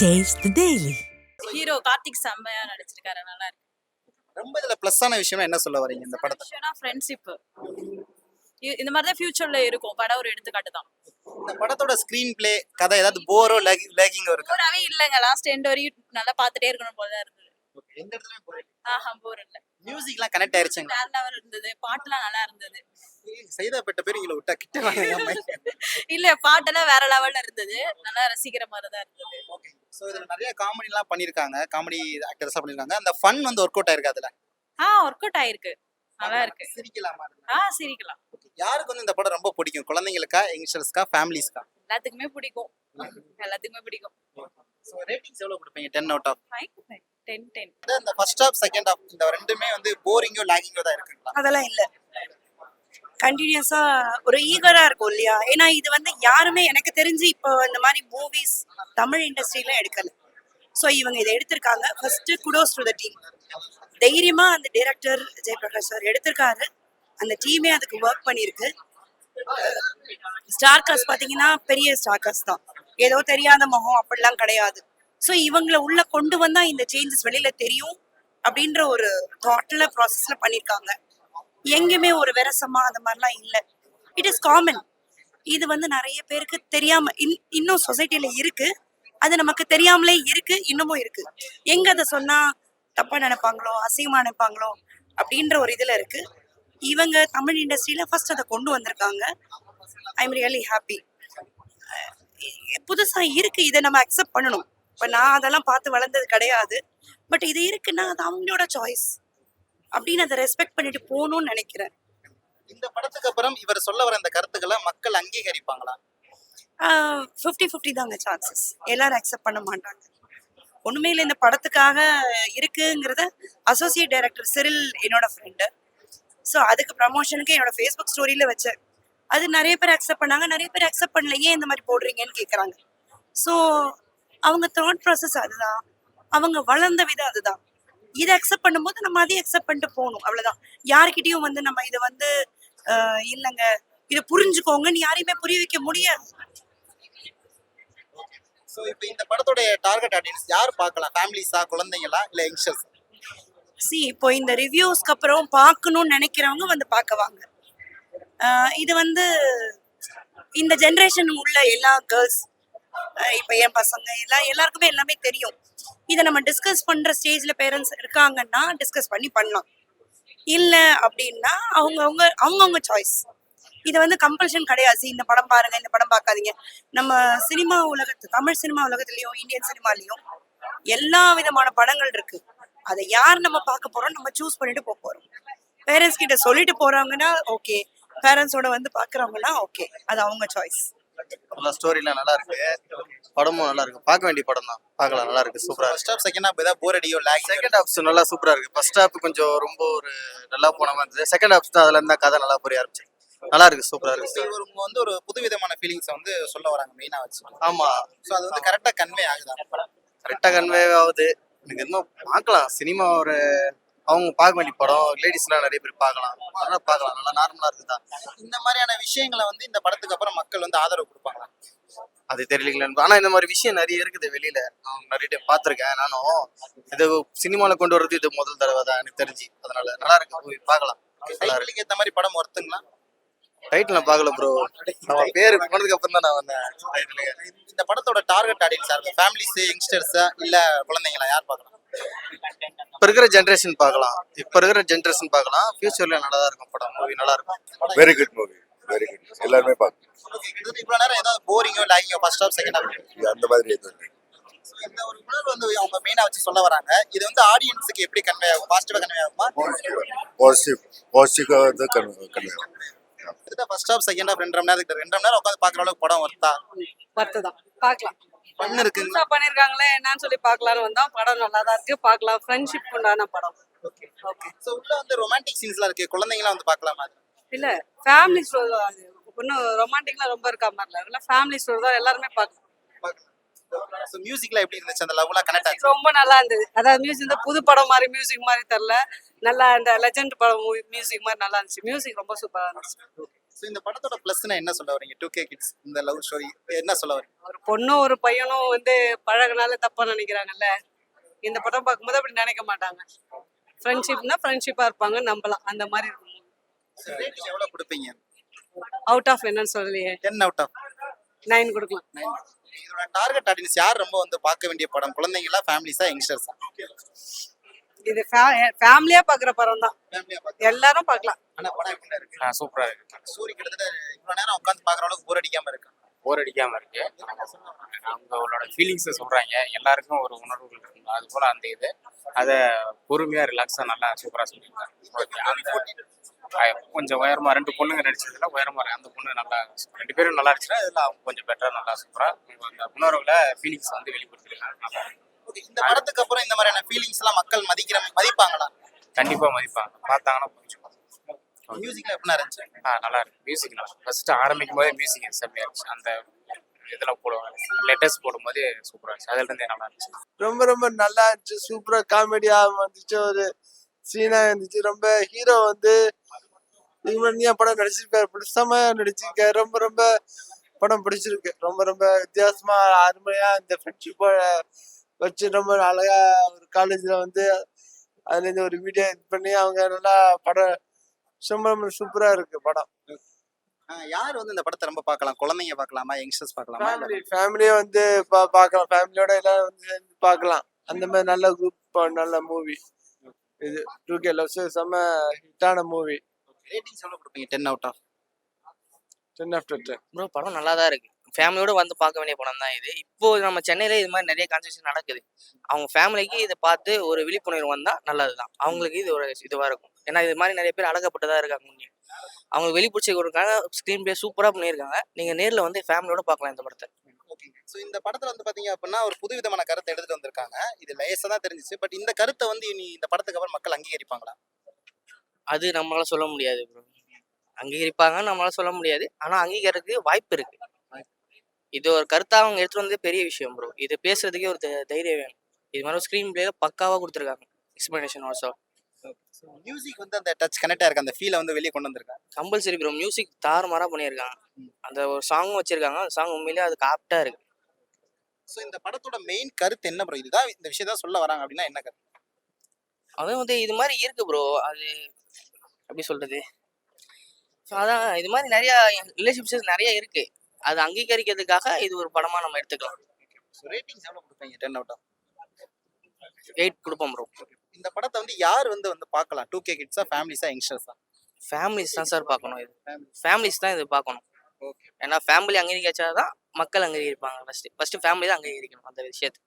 Taste the Daily. Hero Karthik செம்மையா நடிச்சிருக்காரு, நல்லா இருக்கு. ரொம்ப இதுல பிளஸ்ஸான விஷயம் என்ன சொல்ல வரீங்க இந்த படத்தை? ஃப்ரெண்ட்ஷிப் இந்த மாதிரி தான் ஃபியூச்சர்ல இருக்கும். படம் ஒரு எடுத்துக்காட்டு தான். இந்த படத்தோட ஸ்கிரீன் பிளே கதை ஏதாவது போரோ லேகிங்கோ இருக்கா? போராவே இல்லங்க. லாஸ்ட் எண்ட் வரையும் நல்லா பார்த்துட்டே இருக்கணும் போல தான் இருந்தது. எந்த இடத்துலயும் போர் போர் இல்ல. மியூசிக்லாம் கனெக்ட் ஆயிருச்சுங்க. வேற லெவல் இருந்தது. பாட்டுலாம் நல்லா இருந்தது. சைதாப்பேட்ட பேர் இங்க விட்டா கிட்ட வாங்க. இல்ல, பாட்டெல்லாம் வேற லெவல்ல இருந்தது. நல்லா ரசிக்கிற மாதிரி தான் இருந்தது. ஓகே. சோ இதுல நிறைய காமெடிலாம் பண்ணிருக்காங்க. காமெடி ஆக்டர்ஸா பண்ணிருக்காங்க. அந்த ஃபன் வந்து ஒர்க் அவுட் ஆயிருக்கு அதுல. ஒர்க் அவுட் ஆயிருக்கு. நல்லா இருக்கு. சிரிக்கலாமா? சிரிக்கலாம். யாருக்கு வந்து இந்த படம் ரொம்ப பிடிக்கும்? குழந்தைகளுக்கா, யங்ஸ்டர்ஸ்க்கா, ஃபேமிலிஸ்க்கா? எல்லாத்துக்குமே பிடிக்கும். எல்லாத்துக்குமே பிடிக்கும். சோ ரேட்டிங்ஸ் எவ்வளவு கொடுப்பீங்க 10 out of 5 10. இந்த ஃபர்ஸ்ட் ஹாஃப் செகண்ட் ஹாஃப் இந்த ரெண்டுமே வந்து போரிங்கோ லாகிங்கோ தான் இருக்குங்களா? அதெல்லாம் இல்ல, கண்டினியூஸா ஒரு ஈகரா இருக்கும் இல்லையா? ஏன்னா இது வந்து யாருமே எனக்கு தெரிஞ்சு இப்போ இந்த மாதிரி மூவிஸ் தமிழ் இண்டஸ்ட்ரியில எடுக்கல. ஸோ இவங்க இதை எடுத்திருக்காங்க. First kudos to the team. தைரியமா அந்த டைரக்டர் ஜெயபிரகாஷ் சார் எடுத்திருக்காரு. அந்த டீமே அதுக்கு ஒர்க் பண்ணியிருக்கு. ஸ்டார் காஸ்ட் பார்த்தீங்கன்னா பெரிய ஸ்டார் காஸ்ட் தான், ஏதோ தெரியாத முகம் அப்படிலாம் கிடையாது. ஸோ இவங்களை உள்ள கொண்டு வந்தா இந்த சேஞ்சஸ் வெளியில தெரியும் அப்படின்ற ஒரு தாட்ல ப்ராசஸ்ல பண்ணியிருக்காங்க. எங்கேயுமே ஒரு விரசமா அந்த மாதிரிலாம் இல்லை. It is common. இது வந்து நிறைய பேருக்கு தெரியாம இன்னும் சொசைட்டில இருக்கு. அது நமக்கு தெரியாமலே இருக்கு, இன்னமும் இருக்கு. எங்க அதை சொன்னா தப்பா நினைப்பாங்களோ, அசிங்கமா நினைப்பாங்களோ அப்படின்ற ஒரு இதுல இருக்கு. இவங்க தமிழ் இண்டஸ்ட்ரியில ஃபர்ஸ்ட் அதை கொண்டு வந்திருக்காங்க. I am really happy. புதுசா இருக்கு, இதை நம்ம அக்செப்ட் பண்ணணும். இப்ப நான் அதெல்லாம் பார்த்து வளர்ந்தது கிடையாது. பட் இது இருக்குன்னா அது அவங்களோட சாய்ஸ் அப்படின்னு அதை ரெஸ்பெக்ட் பண்ணிட்டு போகணும்னு நினைக்கிறேன். இந்த படத்துக்கு அப்புறம் இவர் சொல்ல வர இந்த கருத்துக்களை மக்கள் அங்கீகரிப்பாங்களா? 50-50 தாங்க சான்சஸ். எல்லாரும் அக்செப்ட் பண்ண மாட்டாங்க. ஒண்ணுமே இல்லை, இந்த படத்துக்காக இருக்குங்கிறத அசோசியேட் டைரக்டர் சிரில் என்னோட ஃப்ரெண்டு. ஸோ அதுக்கு ப்ரமோஷனுக்கு என்னோட ஃபேஸ்புக் ஸ்டோரியில வச்சேன். அது நிறைய பேர் அக்செப்ட் பண்ணாங்க, நிறைய பேர் அக்செப்ட் பண்ணல. ஏன் இந்த மாதிரி போடுறீங்கன்னு கேட்குறாங்க. ஸோ அவங்க தாட் ப்ராசஸ் அதுதான், அவங்க வளர்ந்த விதம் அதுதான். இதை அக்செப்ட் பண்ணும்போது நம்ம அதையும் அக்செப்ட் பண்ணிட்டு போகணும், அவ்வளவுதான். யாருக்கிட்டையும் வந்து நம்ம இதை வந்து இல்லைங்க இதை புரிஞ்சுக்கோங்கன்னு யாரையுமே புரிய வைக்க முடியாது. சோ இப்போ இந்த படத்தோட டார்கெட் ஆடியன்ஸ் யார் பார்க்கலாம்? ஃபேமிலிஸா, குழந்தைங்களா, இல்ல யங்ஸ்டர்ஸ்? இப்போ இந்த ரிவ்யூஸ்க்கு அப்புறம் பார்க்கணும்னு நினைக்கிறவங்க வந்து பார்க்கவாங்க. இது வந்து இந்த ஜென்ரேஷன் உள்ள எல்லா கேர்ள்ஸ், இப்போ என் பசங்க எல்லாருக்குமே எல்லாமே தெரியும். இதை நம்ம டிஸ்கஸ் பண்ற ஸ்டேஜ்ல பேரண்ட்ஸ் இருக்காங்கன்னா டிஸ்கஸ் பண்ணலாம். இல்லை அப்படின்னா அவங்கவுங்க சாய்ஸ். இது வந்து கம்பல்ஷன் கிடையாது. இந்த படம் பாருங்க, இந்த படம் பார்க்காதீங்க. நம்ம சினிமா தமிழ் சினிமா உலகத்துலயும் இந்தியன் சினிமாலையும் எல்லா விதமான படங்கள் இருக்கு. அதை யார் நம்ம பார்க்க போறோம், நம்ம சூஸ் பண்ணிட்டு போறோம். பேரண்ட்ஸ் கிட்ட சொல்லிட்டு போறாங்கன்னா ஓகே, பேரண்ட்ஸோட வந்து பாக்குறவங்கன்னா ஓகே, அது அவங்க சாய்ஸ். ஸ்டோரிலாம் நல்லா இருக்கு, படமும் நல்லா இருக்கு. பார்க்க வேண்டிய படம் தான், பார்க்கலாம். நல்லா இருக்கு, சூப்பரா இருக்கு. ஃபர்ஸ்ட் ஹாஃப் செகண்ட் ஹாஃப் ஏதாவது போர் அடியோ லாக்? செகண்ட் ஹாஃப் நல்லா சூப்பரா இருக்கு. ஃபர்ஸ்ட் ஹாஃப் கொஞ்சம் ரொம்ப ஒரு நல்லா போன மாதிரி இருந்தது. செகண்ட் ஹாஃப் தான் அதுல இருந்தா கதை நல்லா புரிய ஆரம்பிச்சு. நல்லா இருக்கு, சூப்பரா இருக்கு. இவங்க வந்து ஒரு புது விதமான ஃபீலிங்ஸ் வந்து சொல்ல வராங்க மெயினா வச்சு. ஆமா, சோ அது வந்து கரெக்டா கன்வே ஆகுதா? கரெக்டா கன்வே ஆகுது. எனக்கு இன்னும் பார்க்கலாம். சினிமா ஒரு அவங்க பார்க்க வேண்டிய படம். லேடிஸ் எல்லாம் நிறைய பேர் பார்க்கலாம், நல்லா பார்க்கலாம். நல்லா நார்மலா இருக்குதா? இந்த மாதிரியான விஷயங்களை வந்து இந்த படத்துக்கு அப்புறம் மக்கள் வந்து ஆதரவு கொடுப்பாங்களா? அது தெரியலீங்களா? ஆனா இந்த மாதிரி விஷயம் நிறைய இருக்குது வெளியில. நிறைய டைம் பார்த்திருக்கேன் நானும். இது சினிமால கொண்டு வர்றது இது முதல் தடவை தான் எனக்கு தெரிஞ்சு. அதனால நல்லா இருக்கு, போய் பார்க்கலாம். டைட்டிலுக்கு ஏத்த மாதிரி படம் ஒர்த்துங்களா? டைட்டில் நான் பார்க்கல ப்ரோ. நம்ம பேரு போனதுக்கு அப்புறம் தான் நான் வந்தேன் டைட்டிலுக்கு. இந்த படத்தோட டார்கெட் ஆடியன்ஸ் யாரு? ஃபேமிலிஸ், யங்ஸ்டர்ஸா, இல்ல குழந்தைங்களா, யார் பார்க்கலாம்? இப்ப இருக்கிற ஜென்ரேஷன் பார்க்கலாம். ஃபியூச்சர்ல நல்லா தான் இருக்கும் படம். மூவி நல்லா இருக்கும். Very good movie, very good. எல்லாருமே பார்க்கணும். இவ்வளவு நேரம் ஏதாவது போரிங்கோ லாகிங்கோ ஃபர்ஸ்ட் ஹாஃப் செகண்ட் ஹாஃப் அந்த மாதிரி எதுவும் இல்லை. இந்த ஒரு உணர்வு வந்து அவங்க மெயினா வச்சு சொல்ல வராங்க. இது வந்து ஆடியன்ஸுக்கு எப்படி கன்வே ஆகும்? பாசிட்டிவா கன்வே ஆகுமா? பாசிட்டிவா தான் கன்வே ஆகும். ஃபர்ஸ்ட் ஹாஃப் செகண்ட் ஹாஃப் 2.5 மணி நேரம் உட்காந்து பாக்குற அளவுக்கு படம் ஒர்த்தா? தான் பார்க்கலாம். பண்ணு இருக்குங்களா? பண்ணிருக்காங்களே என்னன்னு சொல்லி பார்க்கலாம்னு வந்தா படம் நல்லா தான் இருக்கு, பார்க்கலாம். ஃப்ரெண்ட்ஷிப் உண்டான படம். ஓகே. சோ உள்ள வந்து ரொமான்டிக் சீன்ஸ்லாம் இருக்கு, குழந்தைங்களா வந்து பார்க்கலாமா? இல்ல, ஃபேமிலி ஸ்டோர் தான். அது ஒன்றும் ரொமான்டிக்லாம் ரொம்ப இருக்கா மாதிரி இல்லை, ஃபேமிலி ஸ்டோர் தான், எல்லாருமே பார்க்கலாம். சோ மியூசிக்லாம் எப்படி இருந்துச்சு? அந்த லவ்லாம் கனெக்ட் ஆச்சு? ரொம்ப நல்லா இருந்தது. அதாவது மியூசிக் இந்த புது படம் மாதிரி மியூசிக் மாதிரி தெரியல, நல்லா இந்த லெஜெண்ட் படம் மியூசிக் மாதிரி நல்லா இருந்துச்சு. மியூசிக் ரொம்ப சூப்பரா இருந்துச்சு. ஸோ இந்த படத்தோட ப்ளஸ்னா என்ன சொல்ல வரீங்க? 2K கிட்ஸ் இந்த லவ் ஸ்டோரி என்ன சொல்ல வரீங்க? ஒரு பொண்ணும் ஒரு பையனும் வந்து பழகுனால தப்பா நினைக்கிறாங்கல்ல, இந்த படம் பார்க்கும்போது அப்படி நினைக்க மாட்டாங்க. ஃப்ரெண்ட்ஷிப்னா ஃப்ரெண்ட்ஷிப்பா இருப்பாங்க, நம்பலாம். அந்த மாதிரி இருக்கும். ஸோ ரேட்டிங் எவ்வளோ கொடுப்பீங்க? அவுட் ஆஃப் என்னன்னு சொல்லலையே, 10 out of 9 கொடுக்கலாம். 9. இதோட டார்கெட் ஆடியன்ஸ் யார் ரொம்ப வந்து பார்க்க வேண்டிய படம்? குழந்தைங்களா, ஃபேமிலிஸா, யங்ஸ்டர்ஸா? இது ஃபேமிலியா பாக்குற படம் தான், ஃபேமிலியா பார்க்க. எல்லாரும் பார்க்கலாம். ஆனா படம் எப்படி இருக்கு? சூப்பரா இருக்கு. ஸ்டோரி கிட்டத்தட்ட இவ்வளோ நேரம் உட்காந்து பார்க்குற அளவுக்கு போர் அடிக்காம இருக்கு. போர் அடிக்காம இருக்கு. அவங்களோட ஃபீலிங்ஸை சொல்றாங்க, எல்லாருக்கும் ஒரு உணர்வுகள் இருக்கு. அது போல அந்த இது அதை பொறுமையா ரிலாக்ஸா நல்லா சூப்பரா சொல்லியிருக்காங்க. ஓகே, அந்த கொஞ்சம் உயரமா 2 பொண்ணுங்க நடிச்சதுல உயரமா இருக்கு. அந்த பொண்ணு நல்லா 2 பேரும் நல்லா இருந்துச்சுன்னா இதுல அவங்க கொஞ்சம் பெட்டரா நல்லா சூப்பரா அந்த உணர்வுகளை ஃபீலிங்ஸ் வந்து வெளிப்படுத்திருக்காங்க. நல்லா இருக்கு. ஓகே, இந்த படத்துக்கு அப்புறம் இந்த மாதிரியான ஃபீலிங்ஸ் எல்லாம் மக்கள் மதிப்பாங்களா? கண்டிப்பா மதிப்பாங்க, பார்த்தாங்கன்னா புரிஞ்சுப்பாங்க. மியூசிக்ல எப்படின்னா இருந்துச்சு? நல்லா இருக்கு. மியூசிக் நல்லா ஃபர்ஸ்ட் ஆரம்பிக்கும் போதே மியூசிக் செம்மையா இருந்துச்சு. அந்த இதுல போடுவாங்க, லெட்டர்ஸ் போடும்போது சூப்பரா இருந்துச்சு. அதுல இருந்தே நல்லா இருந்துச்சு. ரொம்ப ரொம்ப நல்லா இருந்துச்சு. சூப்பரா காமெடியா வந்துச்சு. ஒரு சீனா இருந்துச்சு. ரொம்ப ஹீரோ வந்து இவன் படம் நடிச்சிருக்காரு, செமையா நடிச்சிருக்காரு. ரொம்ப ரொம்ப படம் பிடிச்சிருக்கு. ரொம்ப ரொம்ப வித்தியாசமா அருமையா இந்த ஃப்ரெண்ட்ஷிப்பை வச்சு ரொம்ப அழகா ஒரு காலேஜ்ல வந்து அதுல இருந்து ஒரு வீடியோ இது பண்ணி அவங்க நல்லா படம் ரொம்ப ரொம்ப சூப்பரா இருக்கு படம். யார் வந்து இந்த படத்தை ரொம்ப பார்க்கலாம்? குழந்தைங்க பார்க்கலாமா, யங்ஸ்டர்ஸ் பார்க்கலாமா? ஃபேமிலியே வந்து பார்க்கலாம். ஃபேமிலியோட எல்லாரும் வந்து சேர்ந்து பார்க்கலாம். அந்த மாதிரி நல்ல குரூப், நல்ல மூவி இது. 2K லவ்ஸ் செம்ம ஹிட்டான மூவி. ரேட்டிங்ஸ் எவ்வளோ கொடுப்பீங்க? 10 out of 10 after 10. ப்ரோ படம் நல்லா தான் இருக்கு. ஃபேமிலியோட வந்து பார்க்க வேண்டிய படம் தான் இது. இப்போ நம்ம சென்னையில இது மாதிரி நிறைய கான்செப்ட் நடக்குது. அவங்க ஃபேமிலிக்கு இதை பார்த்து ஒரு விழிப்புணர்வு வந்தால் நல்லது தான். அவங்களுக்கு இது ஒரு இதுவாக இருக்கும். ஏன்னா இது மாதிரி நிறைய பேர் அழகப்பட்டதாக இருக்காங்க. முன்னே அவங்களுக்கு வெளிப்பிடிச்சி கொடுக்காங்க. ஸ்க்ரீன் பிளே சூப்பராக பண்ணியிருக்காங்க. நீங்கள் நேரில் வந்து ஃபேமிலியோட பார்க்கலாம் இந்த படத்தை. ஓகே, ஸோ இந்த படத்துல வந்து பாத்தீங்க அப்படின்னா ஒரு புதுவிதமான கருத்தை எடுத்துட்டு வந்திருக்காங்க. இது லேசா தான் தெரிஞ்சிச்சு. பட் இந்த கருத்தை வந்து இனி இந்த படத்துக்கு அப்புறம் மக்கள் அங்கீகரிப்பாங்களா? அது நம்மளால சொல்ல முடியாது ப்ரோ. அங்கீகரிப்பாங்கன்னு நம்மளால சொல்ல முடியாது. ஆனால் அங்கீகரிக்கிறதுக்கு வாய்ப்பு இருக்கு. இது ஒரு கருத்தாக அவங்க எடுத்துட்டு வந்ததே பெரிய விஷயம் ப்ரோ. இது பேசுறதுக்கே ஒரு தைரியம் வேணும். இது மாதிரி ஸ்க்ரீன் பிளேல பக்காவாக கொடுத்துருக்காங்க. Explanation also. மியூசிக் வந்து அந்த டச் கனெக்டா இருக்கு. அந்த ஃபீலை வந்து வெளியே கொண்டு வந்திருக்காங்க. Compulsory bro. மியூசிக் தாறுமாறாக பண்ணியிருக்காங்க. அந்த ஒரு சாங்கும் வச்சிருக்காங்க. அந்த சாங் உண்மையிலேயே அதுக்கு ஆப்டா இருக்கு. ஸோ இந்த படத்தோட மெயின் கருத்து என்ன ப்ரோ? இதுதான் இந்த விஷயம் தான் சொல்ல வராங்க அப்படின்னா என்ன கருத்து? அதுவும் வந்து இது மாதிரி இருக்கு ப்ரோ. அது எப்படி சொல்றது, அதான் இது மாதிரி நிறைய ரிலேஷன்ஷிப்ஸ் நிறைய இருக்கு. அது அங்கீகரிக்கிறதுக்காக இது ஒரு படமா நம்ம எடுத்துக்கலாம். ஸோ ரேட்டிங்ஸ் எவ்வளோ கொடுப்பீங்க? 10 out of 8 கொடுப்போம் ப்ரோ. இந்த படத்தை வந்து யார் வந்து பார்க்கலாம்? 2K கிட்ஸா, ஃபேமிலிஸா, யங்ஸ்டர்ஸா? ஃபேமிலிஸ் தான் சார் பார்க்கணும். இது ஃபேமிலிஸ் தான் இது பார்க்கணும். ஓகே, ஏன்னா ஃபேமிலி அங்கீகரிச்சாதான் மக்கள் அங்கீகரிப்பாங்க. ஃபர்ஸ்ட் ஃபேமிலி தான் அங்கீகரிக்கணும் அந்த விஷயத்தை.